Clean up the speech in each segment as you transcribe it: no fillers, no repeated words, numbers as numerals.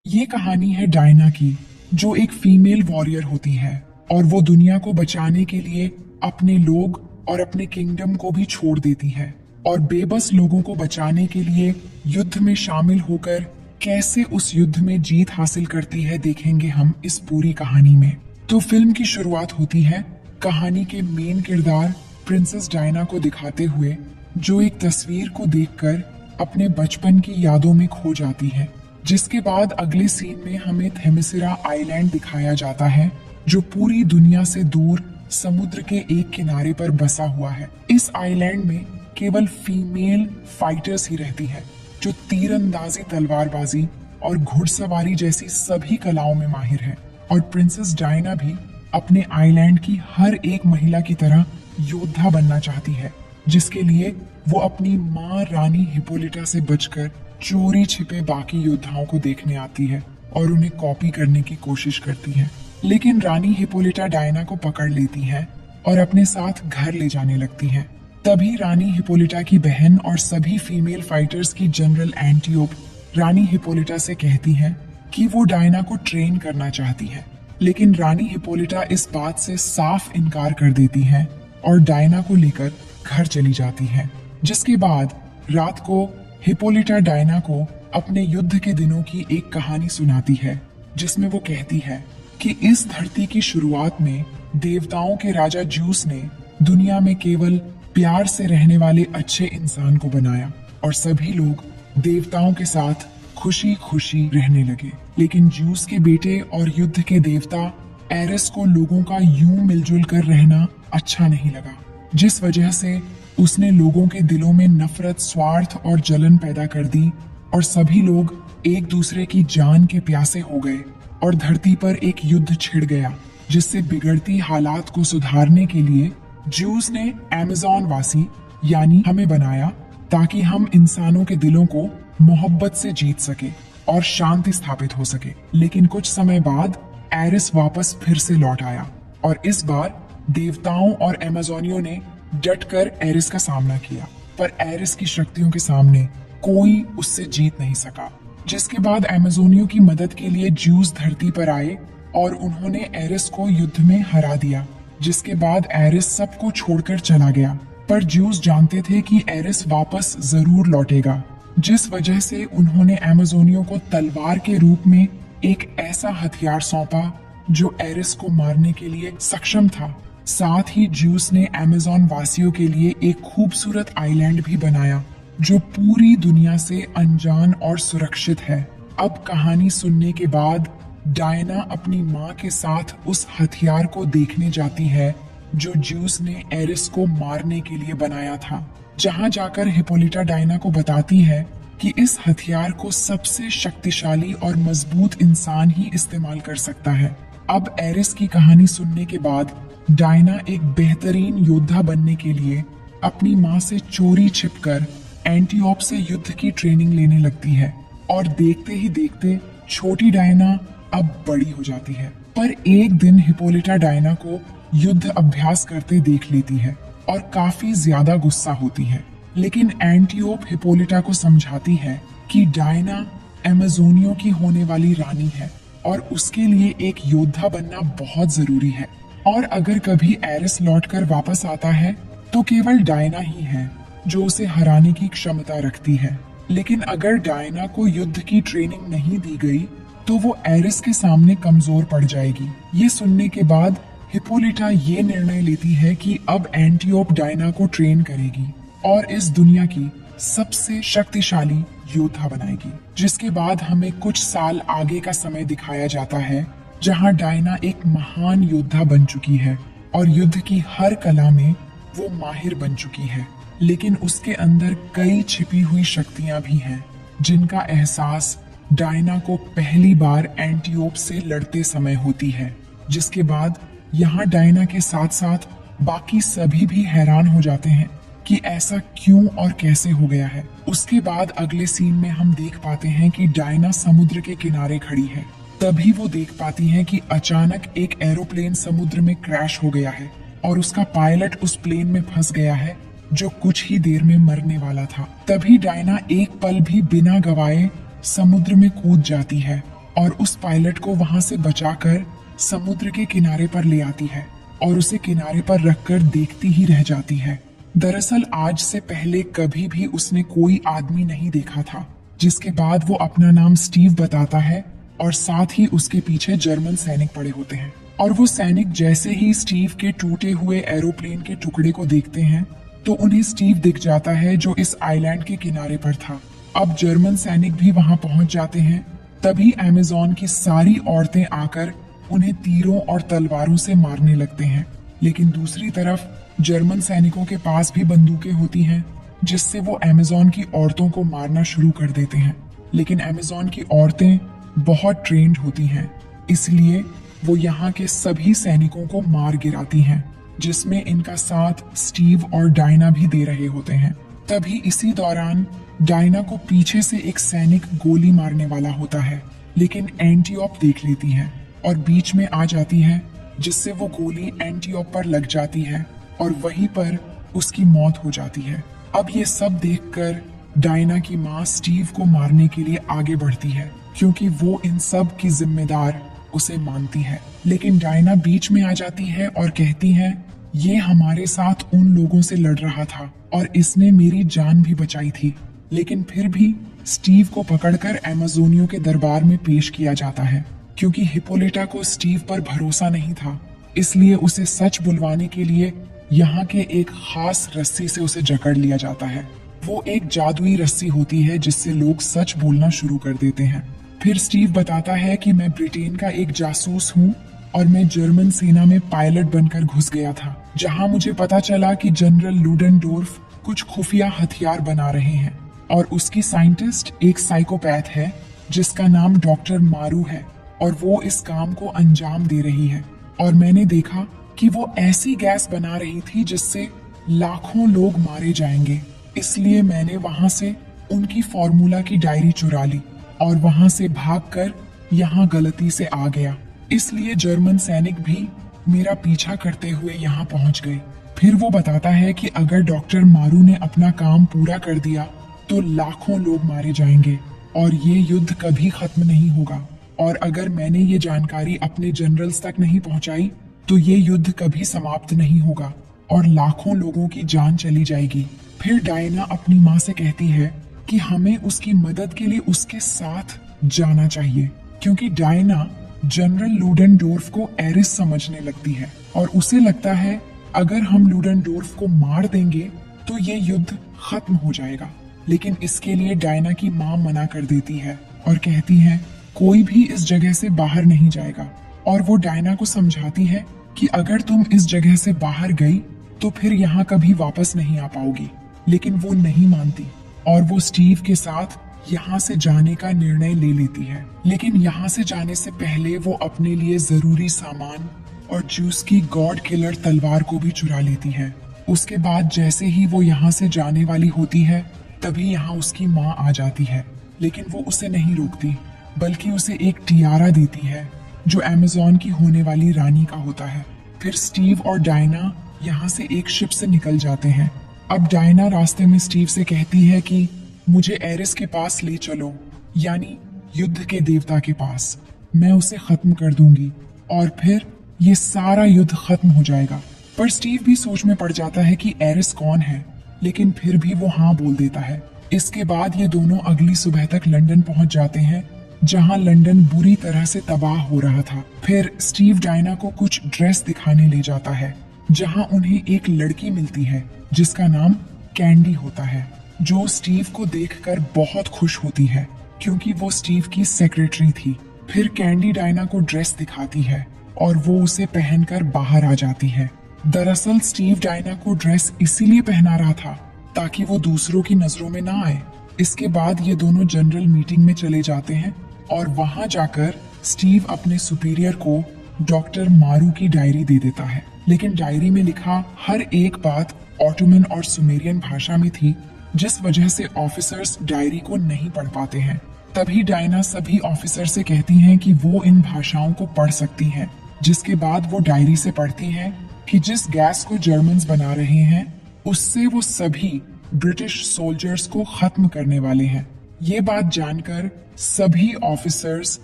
ये कहानी है डायना की, जो एक फीमेल वॉरियर होती है और वो दुनिया को बचाने के लिए अपने लोग और अपने किंगडम को भी छोड़ देती है और बेबस लोगों को बचाने के लिए युद्ध में शामिल होकर कैसे उस युद्ध में जीत हासिल करती है, देखेंगे हम इस पूरी कहानी में। तो फिल्म की शुरुआत होती है कहानी के मेन किरदार प्रिंसेस डायना को दिखाते हुए, जो एक तस्वीर को देखकर अपने बचपन की यादों में खो जाती है। जिसके बाद अगले सीन में हमें थेमिसिरा आइलैंड दिखाया जाता है, जो पूरी दुनिया से दूर समुद्र के एक किनारे पर बसा हुआ है। इस आइलैंड में केवल फीमेल फाइटर्स ही रहती है, जो तीरंदाजी, तलवारबाजी और घुड़सवारी जैसी सभी कलाओं में माहिर है। और प्रिंसेस डायना भी अपने आइलैंड की हर एक महिला की तरह योद्धा बनना चाहती है, जिसके लिए वो अपनी माँ रानी हिप्पोलिटा से बचकर चोरी छिपे बाकी योद्धाओं को देखने आती है और उन्हें कॉपी करने की कोशिश करती है। लेकिन रानी हिप्पोलिटा डायना को पकड़ लेती है और अपने साथ घर ले जाने लगती है। तभी रानी हिप्पोलिटा की बहन और सभी फीमेल फाइटर्स की जनरल एंटियोप रानी हिप्पोलिटा से कहती है कि वो डायना को ट्रेन करना चाहती है। लेकिन रानी हिप्पोलिटा इस बात से साफ इनकार कर देती है और डायना को लेकर घर चली जाती है। जिसके बाद रात को हिप्पोलिटा डायना को अपने युद्ध के दिनों की एक कहानी सुनाती है, जिसमें वो कहती है कि इस धरती की शुरुआत में देवताओं के राजा ज्यूस ने दुनिया में केवल प्यार से रहने वाले अच्छे इंसान को बनाया और सभी लोग देवताओं के साथ खुशी खुशी रहने लगे। लेकिन ज्यूस के बेटे और युद्ध के देवता एरिस को लोगों का यूं मिलजुल कर रहना अच्छा नहीं लगा, जिस वजह से उसने लोगों के दिलों में नफरत, स्वार्थ और जलन पैदा कर दी और सभी लोग एक दूसरे की जान के प्यासे हो गए और धरती पर एक युद्ध छिड़ गया, जिससे बिगड़ती हालात को सुधारने के लिए ज्यूस ने अमेज़न वासी यानी हमें बनाया, ताकि हम इंसानों के दिलों को मोहब्बत से जीत सके और शांति स्थापित हो सके। लेकिन कुछ समय बाद एरिस वापस फिर से लौट आया और इस बार देवताओं और अमेज़ोनियों ने डटकर एरिस का सामना किया, पर एरिस की शक्तियों के सामने कोई उससे जीत नहीं सका। जिसके बाद अमेज़ोनियों की मदद के लिए ज्यूस धरती पर आए और उन्होंने एरिस को युद्ध में हरा दिया। जिसके बाद एरिस सबको छोड़कर चला गया, पर ज्यूस जानते थे कि एरिस वापस जरूर लौटेगा, जिस वजह से उन्होंने अमेज़ोनियों को तलवार के रूप में एक ऐसा हथियार सौंपा जो एरिस को मारने के लिए सक्षम था। साथ ही ज्यूस ने अमेज़न वासियों के लिए एक खूबसूरत आइलैंड भी बनाया, जो पूरी दुनिया से अनजान और सुरक्षित है। अब कहानी सुनने के बाद डायना अपनी माँ के साथ उस हथियार को देखने जाती है, जो ज्यूस ने एरिस को मारने के लिए बनाया था। जहाँ जाकर हिप्पोलिटा डायना को बताती है कि इस हथियार को सबसे शक्तिशाली और मजबूत इंसान ही इस्तेमाल कर सकता है। अब एरिस की कहानी सुनने के बाद डायना एक बेहतरीन योद्धा बनने के लिए अपनी माँ से चोरी छिपकर एंटियोप से युद्ध की ट्रेनिंग लेने लगती है और देखते ही देखते छोटी डायना अब बड़ी हो जाती है। पर एक दिन हिप्पोलिटा डायना को युद्ध अभ्यास करते देख लेती है और काफी ज्यादा गुस्सा होती है। लेकिन एंटियोप हिप्पोलिटा को समझाती है कि डायना अमेज़ोनियों की होने वाली रानी है और उसके लिए एक योद्धा बनना बहुत जरूरी है, और अगर कभी एरिस लौटकर वापस आता है तो केवल डायना ही है जो उसे हराने की क्षमता रखती है। लेकिन अगर डायना को युद्ध की ट्रेनिंग नहीं दी गई तो वो एरिस के सामने कमजोर पड़ जाएगी। ये सुनने के बाद हिप्पोलिटा ये निर्णय लेती है कि अब एंटियोप डायना को ट्रेन करेगी और इस दुनिया की सबसे शक्तिशाली योद्धा बनाएगी। जिसके बाद हमें कुछ साल आगे का समय दिखाया जाता है, जहां डायना एक महान योद्धा बन चुकी है और युद्ध की हर कला में वो माहिर बन चुकी है। लेकिन उसके अंदर कई छिपी हुई शक्तियां भी हैं, जिनका एहसास डायना को पहली बार एंटियोप से लड़ते समय होती है। जिसके बाद यहाँ डायना के साथ साथ बाकी सभी भी हैरान हो जाते हैं कि ऐसा क्यों और कैसे हो गया है। उसके बाद अगले सीन में हम देख पाते हैं कि डायना समुद्र के किनारे खड़ी है। तभी वो देख पाती है कि अचानक एक एरोप्लेन समुद्र में क्रैश हो गया है और उसका पायलट उस प्लेन में फंस गया है, जो कुछ ही देर में मरने वाला था। तभी डायना एक पल भी बिना गवाए समुद्र में कूद जाती है और उस पायलट को वहां से बचाकर समुद्र के किनारे पर ले आती है और उसे किनारे पर रखकर देखती ही रह जाती है। दरअसल आज से पहले कभी भी उसने कोई आदमी नहीं देखा था। जिसके बाद वो अपना नाम स्टीव बताता है और साथ ही उसके पीछे जर्मन सैनिक पड़े होते हैं। और वो सैनिक जैसे ही स्टीव के टूटे हुए एरोप्लेन के टुकड़े को देखते हैं तो उन्हें स्टीव दिख जाता है जो इस आइलैंड के किनारे पर था। अब जर्मन सैनिक भी वहां पहुंच जाते हैं। तभी अमेज़न की सारी औरतें आकर उन्हें तीरों और तलवारों से मारने लगते हैं। लेकिन दूसरी तरफ जर्मन सैनिकों के पास भी बंदूकें होती हैं जिससे वो अमेज़न की औरतों को मारना शुरू कर देते हैं। लेकिन अमेज़न की औरतें बहुत ट्रेंड होती हैं, इसलिए वो यहाँ के सभी सैनिकों को मार गिराती हैं, जिसमें इनका साथ स्टीव और डायना भी दे रहे होते हैं। तभी इसी दौरान डायना को पीछे से एक सैनिक गोली मारने वाला होता है, लेकिन एंटीऑप देख लेती है और बीच में आ जाती है, जिससे वो गोली एंटीऑप पर लग जाती है और वहीं पर उसकी मौत हो जाती है। अब ये सब देखकर डायना की माँ स्टीव को मारने के लिए आगे बढ़ती है, क्योंकि वो इन सब की जिम्मेदार उसे मानती है। लेकिन डायना बीच में आ जाती है और कहती है, ये हमारे साथ उन लोगों से लड़ रहा था और इसने मेरी जान भी बचाई थी। लेकिन फिर भी स्टीव को पकड़कर अमेज़ोनियों के दरबार में पेश किया जाता है, क्योंकि हिप्पोलिटा को स्टीव पर भरोसा नहीं था। इसलिए उसे सच बुलवाने के लिए यहाँ के एक खास रस्सी से उसे जकड़ लिया जाता है। वो एक जादुई रस्सी होती है जिससे लोग सच बोलना शुरू कर देते हैं। फिर स्टीव बताता है कि मैं ब्रिटेन का एक जासूस हूँ और मैं जर्मन सेना में पायलट बनकर घुस गया था, जहाँ मुझे पता चला कि जनरल लूडेनडोर्फ कुछ खुफिया हथियार बना रहे हैं और उसकी साइंटिस्ट एक साइकोपैथ है जिसका नाम डॉक्टर मारू है और वो इस काम को अंजाम दे रही है। और मैंने देखा कि वो ऐसी गैस बना रही थी जिससे लाखों लोग मारे जाएंगे। इसलिए मैंने वहां से उनकी फॉर्मूला की डायरी चुरा ली और वहां से भागकर यहाँ गलती से आ गया। इसलिए जर्मन सैनिक भी मेरा पीछा करते हुए यहाँ पहुंच गए। फिर वो बताता है कि अगर डॉक्टर मारू ने अपना काम पूरा कर दिया तो लाखों लोग मारे जाएंगे और ये युद्ध कभी खत्म नहीं होगा। और अगर मैंने ये जानकारी अपने जनरल्स तक नहीं पहुंचाई तो ये युद्ध कभी समाप्त नहीं होगा और लाखों लोगों की जान चली जाएगी। फिर डायना अपनी माँ से कहती है कि हमें उसकी मदद के लिए उसके साथ जाना चाहिए, क्योंकि डायना जनरल लूडेनडोर्फ को एरिस समझने लगती है और उसे लगता है अगर हम लूडेनडोर्फ को मार देंगे तो ये युद्ध खत्म हो जाएगा। लेकिन इसके लिए डायना की माँ मना कर देती है और कहती है कोई भी इस जगह से बाहर नहीं जाएगा। और वो डायना को समझाती है कि अगर तुम इस जगह से बाहर गई तो फिर यहाँ कभी वापस नहीं आ पाओगी। लेकिन वो नहीं मानती और वो स्टीव के साथ यहाँ से जाने का निर्णय ले लेती है। लेकिन यहाँ से जाने से पहले वो अपने लिए जरूरी सामान और जूस की गॉड किलर तलवार को भी चुरा लेती है। उसके बाद जैसे ही वो यहाँ से जाने वाली होती है तभी यहाँ उसकी माँ आ जाती है, लेकिन वो उसे नहीं रोकती बल्कि उसे एक टियारा देती है जो अमेज़न की होने वाली रानी का होता है। फिर स्टीव और डायना यहाँ से एक शिप से निकल जाते हैं। अब डायना रास्ते में स्टीव से कहती है कि मुझे एरिस के पास ले चलो, यानी युद्ध के देवता के पास। मैं उसे खत्म कर दूंगी और फिर ये सारा युद्ध खत्म हो जाएगा। पर स्टीव भी सोच में पड़ जाता है कि एरिस कौन है, लेकिन फिर भी वो हाँ बोल देता है। इसके बाद ये दोनों अगली सुबह तक लंदन पहुंच जाते हैं, जहां लंदन बुरी तरह से तबाह हो रहा था। फिर स्टीव डायना को कुछ ड्रेस दिखाने ले जाता है, जहां उन्हें एक लड़की मिलती है जिसका नाम कैंडी होता है, जो स्टीव को देखकर बहुत खुश होती है क्योंकि वो स्टीव की सेक्रेटरी थी। फिर कैंडी डायना को ड्रेस दिखाती है और वो उसे पहनकर बाहर आ जाती है। दरअसल स्टीव डायना को ड्रेस इसीलिए पहना रहा था ताकि वो दूसरों की नजरों में ना आए। इसके बाद ये दोनों जनरल मीटिंग में चले जाते हैं और वहां जाकर स्टीव अपने सुपीरियर को डॉक्टर मारू की डायरी दे देता है। लेकिन डायरी में लिखा हर एक बात ऑटोमन और सुमेरियन भाषा में थी, जिस वजह से ऑफिसर्स डायरी को नहीं पढ़ पाते हैं। तभी डायना सभी ऑफिसर से कहती हैं कि वो इन भाषाओं को पढ़ सकती हैं, जिसके बाद वो डायरी से पढ़ती हैं कि जिस गैस को जर्मन्स बना रहे हैं उससे वो सभी ब्रिटिश सोल्जर्स को खत्म करने वाले हैं। ये बात जानकर सभी ऑफिसर्स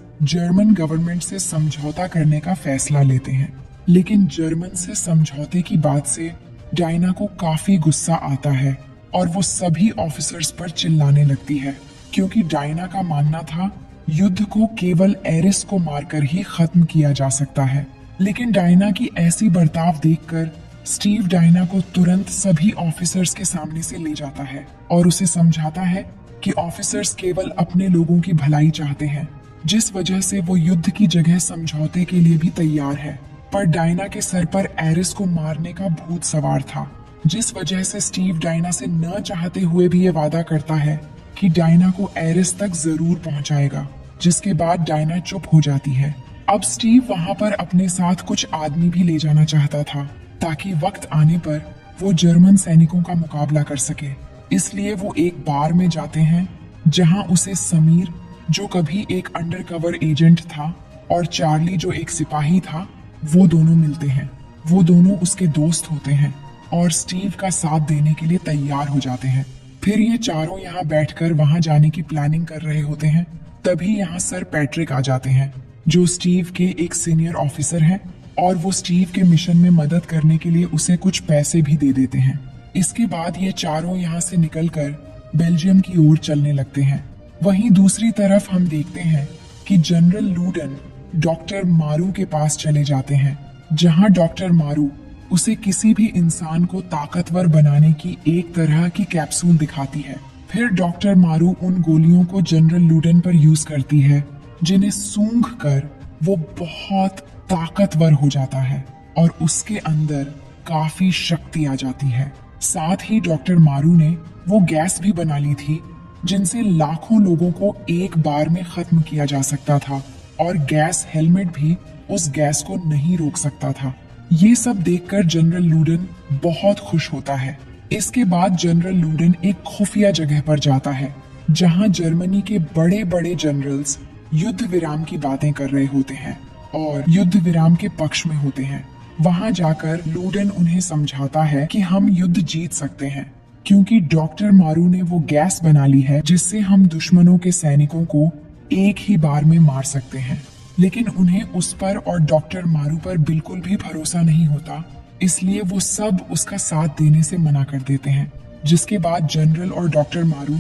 जर्मन गवर्नमेंट से समझौता करने का फैसला लेते हैं। लेकिन जर्मन से समझौते की बात से डायना को काफी गुस्सा आता है और वो सभी ऑफिसर्स पर चिल्लाने लगती है, क्योंकि डायना का मानना था युद्ध को केवल एरिस को मारकर ही खत्म किया जा सकता है। लेकिन डायना की ऐसी बर्ताव देखकर स्टीव डायना को तुरंत सभी ऑफिसर्स के सामने से ले जाता है और उसे समझाता है कि ऑफिसर्स केवल अपने लोगों की भलाई चाहते हैं, जिस वजह से वो युद्ध की जगह समझौते के लिए भी तैयार है। पर डायना के सर पर एरिस को मारने का भूत सवार था, जिस वजह से स्टीव डायना से न चाहते हुए भी ये वादा करता है कि डायना को एरिस तक जरूर पहुंचाएगा, जिसके बाद डायना चुप हो जाती है। अब स्टीव वहां पर अपने साथ कुछ आदमी भी ले जाना चाहता था, ताकि वक्त आने पर वो जर्मन सैनिकों का मुकाबला कर सके। इसलिए वो एक बार में जाते हैं जहां उसे समीर, जो कभी एक अंडरकवर एजेंट था, और चार्ली, जो एक सिपाही था, वो दोनों मिलते हैं। वो दोनों उसके दोस्त होते हैं और स्टीव का साथ देने के लिए तैयार हो जाते हैं। फिर ये चारों यहाँ बैठकर वहां जाने की प्लानिंग कर रहे होते हैं। तभी यहाँ सर पैट्रिक आ जाते हैं, जो स्टीव के एक सीनियर ऑफिसर हैं, और वो स्टीव के मिशन में मदद करने के लिए उसे कुछ पैसे भी दे देते हैं। इसके बाद ये चारों यहाँ से निकलकर बेल्जियम की ओर चलने लगते हैं। वहीं दूसरी तरफ हम देखते हैं कि जनरल लूडन डॉक्टर मारू के पास चले जाते हैं, जहां डॉक्टर मारू उसे किसी भी इंसान को ताकतवर बनाने की एक तरह की कैप्सूल दिखाती है। फिर डॉक्टर मारू उन गोलियों को जनरल लूडन पर यूज करती है, जिन्हें सूंघ कर वो बहुत ताकतवर हो जाता है और उसके अंदर काफी शक्ति आ जाती है। साथ ही डॉक्टर मारू ने वो गैस भी बना ली थी, जिनसे लाखों लोगों को एक बार में खत्म किया जा सकता था, और गैस हेलमेट भी उस गैस को नहीं रोक सकता था। ये सब देखकर जनरल लूडन बहुत खुश होता है। इसके बाद जनरल लूडन एक खुफिया जगह पर जाता है, जहां जर्मनी के बड़े बड़े जनरल्स युद्ध विराम की बातें कर रहे होते हैं और युद्ध विराम के पक्ष में होते हैं। वहां जाकर लूडन उन्हें समझाता है कि हम युद्ध जीत सकते हैं, क्योंकि डॉक्टर मारू ने वो गैस बना ली है जिससे हम दुश्मनों के सैनिकों को एक ही बार में मार सकते हैं। लेकिन उन्हें उस पर और डॉक्टर मारू पर बिल्कुल भी भरोसा नहीं होता, इसलिए वो सब उसका साथ देने से मना कर देते हैं। जिसके बाद जनरल और डॉक्टर मारू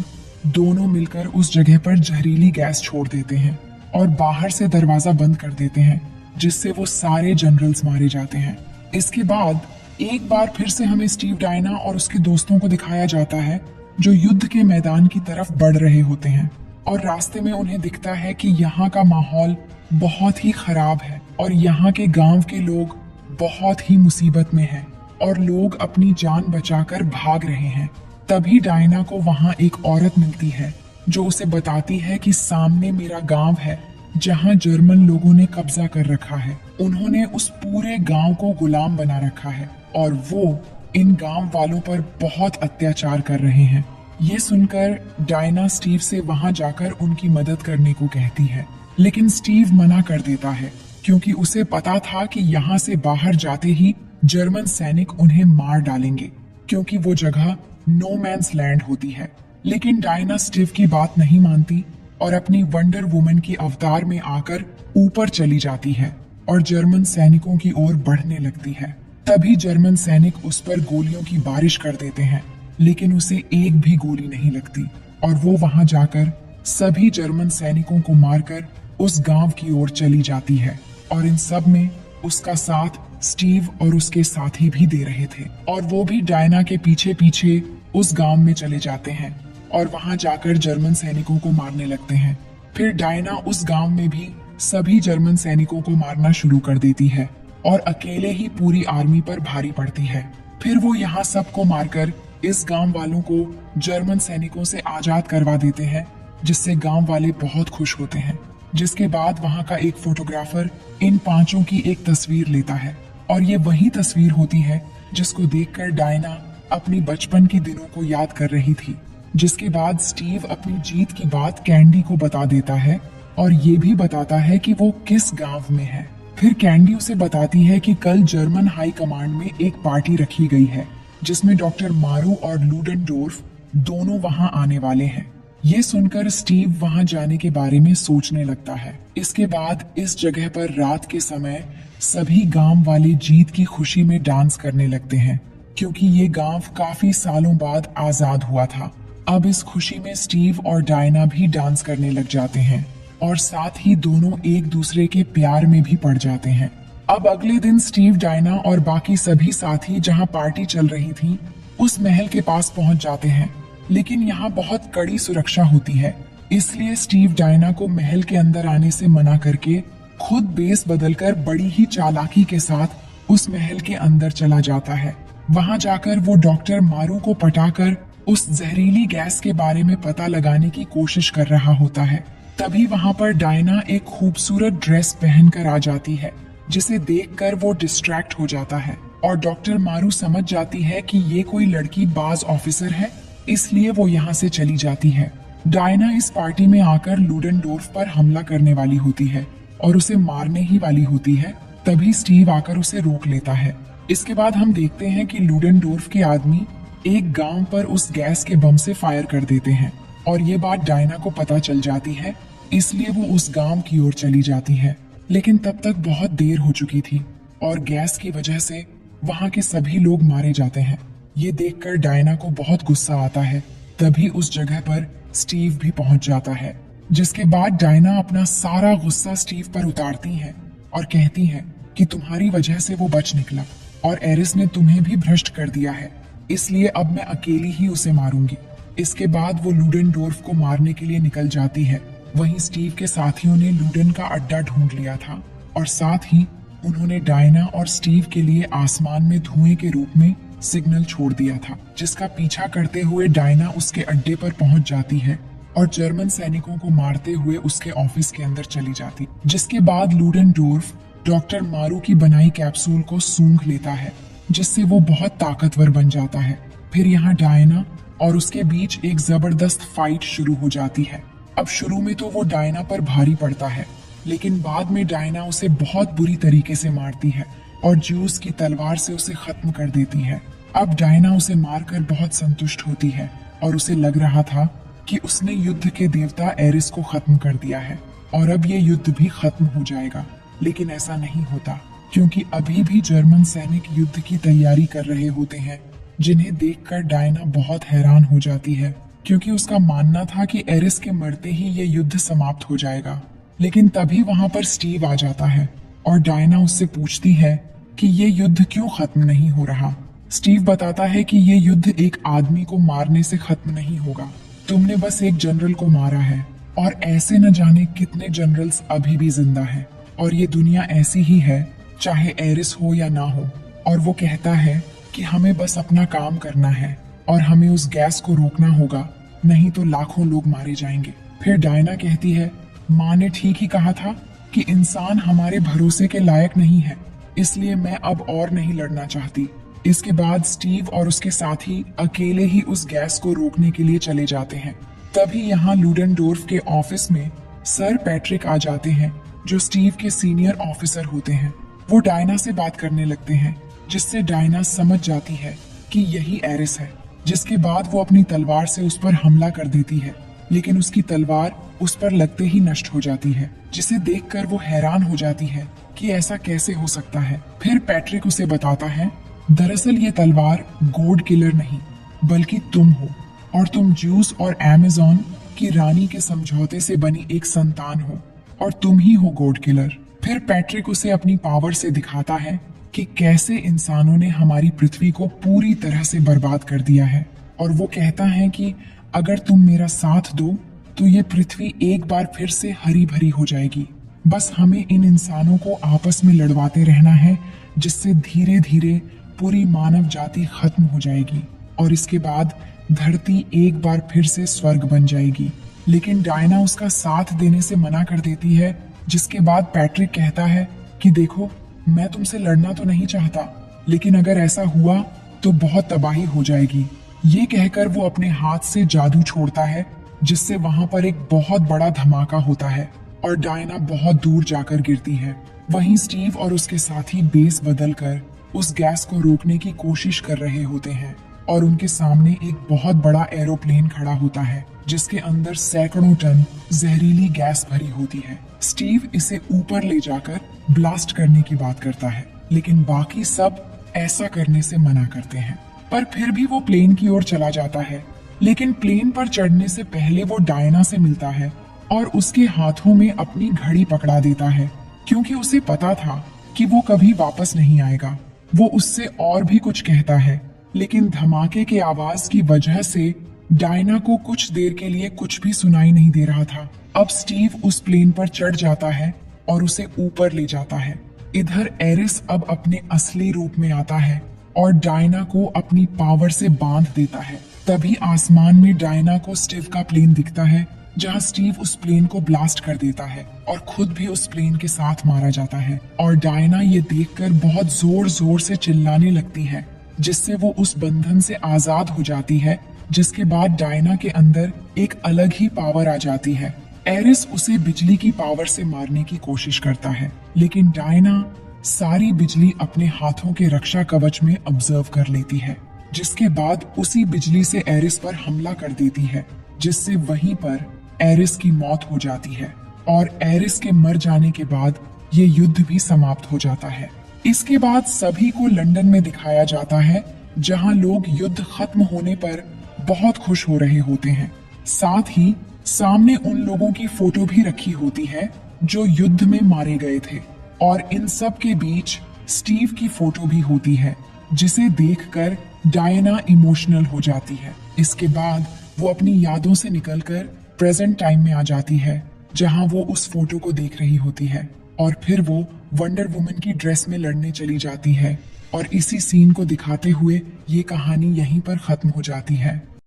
दोनों मिलकर उस जगह पर जहरीली गैस छोड़ देते हैं और बाहर से दरवाजा बंद कर देते हैं, जिससे वो सारे जनरल्स मारे जाते हैं। इसके बाद एक बार फिर से हमें स्टीव डायना और उसके दोस्तों को दिखाया जाता है, जो युद्ध के मैदान की तरफ बढ़ रहे होते हैं, और रास्ते में उन्हें दिखता है कि यहाँ का माहौल बहुत ही खराब है और यहाँ के गांव के लोग बहुत ही मुसीबत में हैं और लोग अपनी जान बचाकर भाग रहे हैं। तभी डायना को वहाँ एक औरत मिलती है, जो उसे बताती है कि सामने मेरा गांव है, जहाँ जर्मन लोगों ने कब्जा कर रखा है। उन्होंने उस पूरे गांव को गुलाम बना रखा है और वो इन गांव वालों पर बहुत अत्याचार कर रहे हैं। ये सुनकर डायना स्टीव से वहां जाकर उनकी मदद करने को कहती है, लेकिन स्टीव मना कर देता है, क्योंकि उसे पता था कि यहाँ से बाहर जाते ही जर्मन सैनिक उन्हें मार डालेंगे, क्योंकि वो जगह नो मैन्स लैंड होती है। लेकिन डायना स्टीव की बात नहीं मानती और अपनी वंडर वुमन की अवतार में आकर ऊपर चली जाती है और जर्मन सैनिकों की ओर बढ़ने लगती है। तभी जर्मन सैनिक उस पर गोलियों की बारिश कर देते हैं, लेकिन उसे एक भी गोली नहीं लगती और वो वहां जाकर सभी जर्मन सैनिकों को मारकर उस गांव की ओर चली जाती है। और इन सब में उसका साथ स्टीव और उसके साथी भी दे रहे थे, और वो भी डायना के पीछे पीछे उस गांव में चले जाते हैं और वहां जाकर जर्मन सैनिकों को मारने लगते हैं। फिर डायना उस गांव में भी सभी जर्मन सैनिकों को मारना शुरू कर देती है और अकेले ही पूरी आर्मी पर भारी पड़ती है। फिर वो यहाँ सबको मारकर इस गांव वालों को जर्मन सैनिकों से आजाद करवा देते हैं, जिससे गांव वाले बहुत खुश होते हैं। जिसके बाद वहां का एक फोटोग्राफर इन पांचों की एक तस्वीर लेता है और ये वही तस्वीर होती है जिसको देखकर डायना अपनी बचपन के दिनों को याद कर रही थी। जिसके बाद स्टीव अपनी जीत की बात कैंडी को बता देता है और ये भी बताता है कि वो किस गांव में है। फिर कैंडी उसे बताती है कि कल जर्मन हाई कमांड में एक पार्टी रखी गई है, जिसमें डॉक्टर मारू और लूडेनडोर्फ दोनों वहां आने वाले हैं। ये सुनकर स्टीव वहां जाने के बारे में सोचने लगता है। इसके बाद इस जगह पर रात के समय सभी गांव वाले जीत की खुशी में डांस करने लगते हैं, क्योंकि ये गांव काफी सालों बाद आजाद हुआ था। अब इस खुशी में स्टीव और डायना भी डांस करने लग जाते हैं और साथ ही दोनों एक दूसरे के प्यार में भी पड़ जाते हैं। अब अगले दिन स्टीव, डायना और बाकी सभी साथी जहां पार्टी चल रही थी उस महल के पास पहुंच जाते हैं, लेकिन यहाँ बहुत कड़ी सुरक्षा होती है। इसलिए स्टीव डायना को महल के अंदर आने से मना करके खुद बेस बदलकर बड़ी ही चालाकी के साथ उस महल के अंदर चला जाता है। वहां जाकर वो डॉक्टर मारू को पटाकर उस जहरीली गैस के बारे में पता लगाने की कोशिश कर रहा होता है। तभी वहां पर डायना एक खूबसूरत ड्रेस पहनकर आ जाती है, जिसे देखकर वो डिस्ट्रैक्ट हो जाता है और डॉक्टर मारू समझ जाती है कि ये कोई लड़की बाज ऑफिसर है, इसलिए वो यहाँ से चली जाती है। डायना इस पार्टी में आकर लूडेनडोर्फ पर हमला करने वाली होती है और उसे मारने ही वाली होती है। तभी स्टीव आकर उसे रोक लेता है। इसके बाद हम देखते हैं कि लूडेनडोर्फ के आदमी एक गांव पर उस गैस के बम से फायर कर देते हैं और ये बात डायना को पता चल जाती है, इसलिए वो उस गांव की ओर चली जाती है। लेकिन तब तक बहुत देर हो चुकी थी और गैस की वजह से वहां के सभी लोग मारे जाते हैं। ये देखकर डायना को बहुत गुस्सा आता है। तभी उस जगह पर स्टीव भी पहुंच जाता है, जिसके बाद डायना अपना सारा गुस्सा स्टीव पर उतारती है और कहती है कि तुम्हारी वजह से वो बच निकला और एरिस ने तुम्हें भी भ्रष्ट कर दिया है, इसलिए अब मैं अकेली ही उसे मारूंगी। इसके बाद वो लूडेनडोर्फ को मारने के लिए निकल जाती है। वहीं स्टीव के साथियों ने लूडेन का अड्डा ढूंढ लिया था और साथ ही उन्होंने डायना और स्टीव के लिए आसमान में धुएं के रूप में सिग्नल छोड़ दिया था, जिसका पीछा करते हुए डायना उसके अड्डे पर पहुंच जाती है और जर्मन सैनिकों को मारते हुए उसके ऑफिस के अंदर चली जाती। जिसके बाद लूडेनडोर्फ डॉक्टर मारू की बनाई कैप्सूल को सूंघ लेता है, जिससे वो बहुत ताकतवर बन जाता है। फिर यहाँ डायना और उसके बीच एक जबरदस्त फाइट शुरू हो जाती है। अब शुरू में तो वो डायना पर भारी पड़ता है, लेकिन बाद में डायना उसे बहुत बुरी तरीके से मारती है और ज्यूस की तलवार से उसे खत्म कर देती है। अब डायना उसे मारकर बहुत संतुष्ट होती है और उसे लग रहा था कि उसने युद्ध के देवता एरिस को खत्म कर दिया है और अब ये युद्ध भी खत्म हो जाएगा। लेकिन ऐसा नहीं होता, क्योंकि अभी भी जर्मन सैनिक युद्ध की तैयारी कर रहे होते हैं, जिन्हें देखकर डायना बहुत हैरान हो जाती है, क्योंकि उसका मानना था कि एरिस के मरते ही ये युद्ध समाप्त हो जाएगा। लेकिन तभी वहां पर स्टीव आ जाता है और डायना उससे पूछती है कि ये युद्ध क्यों खत्म नहीं हो रहा। स्टीव बताता है कि ये युद्ध एक आदमी को मारने से खत्म नहीं होगा, तुमने बस एक जनरल को मारा है और ऐसे न जाने कितने जनरल्स अभी भी जिंदा हैं और ये दुनिया ऐसी ही है, चाहे एरिस हो या ना हो। और वो कहता है कि हमें बस अपना काम करना है और हमें उस गैस को रोकना होगा, नहीं तो लाखों लोग मारे जाएंगे। फिर डायना कहती है, माँ ने ठीक ही कहा था कि इंसान हमारे भरोसे के लायक नहीं है, इसलिए मैं अब और नहीं लड़ना चाहती। इसके बाद स्टीव और उसके साथी अकेले ही उस गैस को रोकने के लिए चले जाते हैं। तभी यहाँ लूडेनडोर्फ के ऑफिस में सर पैट्रिक आ जाते हैं, जो स्टीव के सीनियर ऑफिसर होते हैं। वो डायना से बात करने लगते हैं, जिससे डायना समझ जाती है कि यही एरिस है। जिसके बाद वो अपनी तलवार से उस पर हमला कर देती है, लेकिन उसकी तलवार उस पर लगते ही नष्ट हो जाती है, जिसे देखकर वो हैरान हो जाती है कि ऐसा कैसे हो सकता है। फिर पैट्रिक उसे बताता है, दरअसल ये तलवार गोड किलर नहीं बल्कि तुम हो और तुम ज्यूस और अमेज़न की रानी के समझौते से बनी एक संतान हो और तुम ही हो गोड किलर। फिर पैट्रिक उसे अपनी पावर से दिखाता है कि कैसे इंसानों ने हमारी पृथ्वी को पूरी तरह से बर्बाद कर दिया है और वो कहता है कि अगर तुम मेरा साथ दो तो ये पृथ्वी एक बार फिर से हरी भरी हो जाएगी। बस हमें इन इंसानों को आपस में लड़वाते रहना है, जिससे धीरे धीरे पूरी मानव जाति खत्म हो जाएगी और इसके बाद धरती एक बार फिर से स्वर्ग बन जाएगी। लेकिन डायना उसका साथ देने से मना कर देती है, जिसके बाद पैट्रिक कहता है कि देखो, मैं तुमसे लड़ना तो नहीं चाहता, लेकिन अगर ऐसा हुआ तो बहुत तबाही हो जाएगी। ये कहकर वो अपने हाथ से जादू छोड़ता है, जिससे वहां पर एक बहुत बड़ा धमाका होता है और डायना बहुत दूर जाकर गिरती है। वहीं स्टीव और उसके साथी बेस बदलकर उस गैस को रोकने की कोशिश कर रहे होते हैं और उनके सामने एक बहुत बड़ा एरोप्लेन खड़ा होता है जिसके अंदर सैकड़ों टन जहरीली गैस भरी होती है। स्टीव इसे ऊपर ले जाकर ब्लास्ट करने की बात करता है, लेकिन बाकी सब ऐसा करने से मना करते हैं। पर फिर भी वो प्लेन की ओर चला जाता है, लेकिन प्लेन पर चढ़ने से पहले वो डायना से मिलता है और उसके हाथों में अपनी घड़ी पकड़ा देता है, क्योंकि उसे पता था कि वो कभी वापस नहीं आएगा। वो उससे और भी कुछ कहता है, लेकिन धमाके के आवाज की वजह से डायना को कुछ देर के लिए कुछ भी सुनाई नहीं दे रहा था। अब स्टीव उस प्लेन पर चढ़ जाता है और उसे ऊपर ले जाता है। इधर एरिस अब अपने असली रूप में आता है और डायना को अपनी पावर से बांध देता है। तभी आसमान में डायना को स्टीव का प्लेन दिखता है, जहां स्टीव उस प्लेन को ब्लास्ट कर देता है और खुद भी उस प्लेन के साथ मारा जाता है। और डायना ये देखकर बहुत जोर जोर से चिल्लाने लगती है, जिससे वो उस बंधन से आजाद हो जाती है, जिसके बाद डायना के अंदर एक अलग ही पावर आ जाती है। एरिस उसे बिजली की पावर से मारने की कोशिश करता है, लेकिन डायना सारी बिजली अपने हाथों के रक्षा कवच में ऑब्जर्व कर लेती है, जिसके बाद उसी बिजली से एरिस पर हमला कर देती है, जिससे वहीं पर एरिस की मौत हो जाती है। और एरिस के मर जाने के बाद ये युद्ध भी समाप्त हो जाता है। इसके बाद सभी को लंदन में दिखाया जाता है, जहां लोग युद्ध खत्म होने पर बहुत खुश हो रहे होते हैं। साथ ही सामने उन लोगों की फोटो भी रखी होती है जो युद्ध में मारे गए थे, और इन सब के बीच स्टीव की फोटो भी होती है, जिसे देखकर डायना इमोशनल हो जाती है। इसके बाद वो अपनी यादों से निकलकर प्रेजेंट टाइम में आ जाती है, जहां वो उस फोटो को देख रही होती है, और फिर वो वंडर वुमन की ड्रेस में लड़ने चली जाती है। और इसी सीन को दिखाते हुए ये कहानी यहीं पर खत्म हो जाती है।